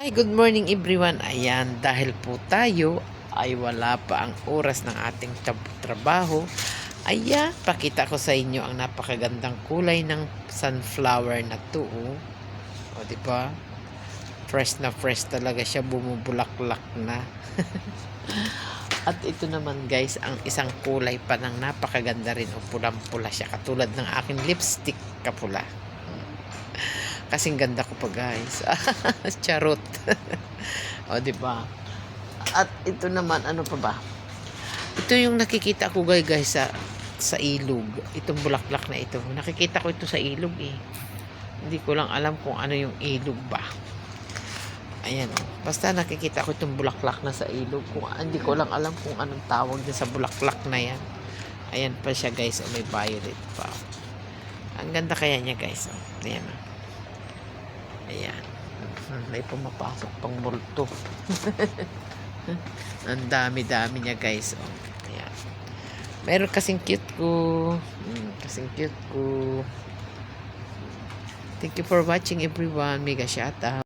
Hi, good morning everyone. Ayan, dahil po tayo ay wala pa ang oras ng ating trabaho. Ayan, pakita ko sa inyo ang napakagandang kulay ng sunflower na to. O, di ba? Fresh na fresh talaga siya, bumubulaklak na. At ito naman guys, ang isang kulay pa ng napakaganda rin o pulang-pula siya. Katulad ng aking lipstick kapula. Kasing ganda ko pa guys. Charot. O di ba? At ito naman ano pa ba? Ito yung nakikita ko guys sa ilog. Itong bulaklak na ito. Nakikita ko ito sa ilog eh. Hindi ko lang alam kung ano yung ilog ba. Ayan o. Basta nakikita ko itong bulaklak na sa ilog. Hindi ko lang alam kung anong tawag din sa bulaklak na yan. Ayan pa siya guys. O may violet pa. Ang ganda kaya niya guys. O. Ayan o. Ayan. May pumapasok pang multo. Ang dami-dami niya guys. Oh. Ayan. Meron kasing cute ko. Kasing cute ko. Thank you for watching everyone. Mega shout out.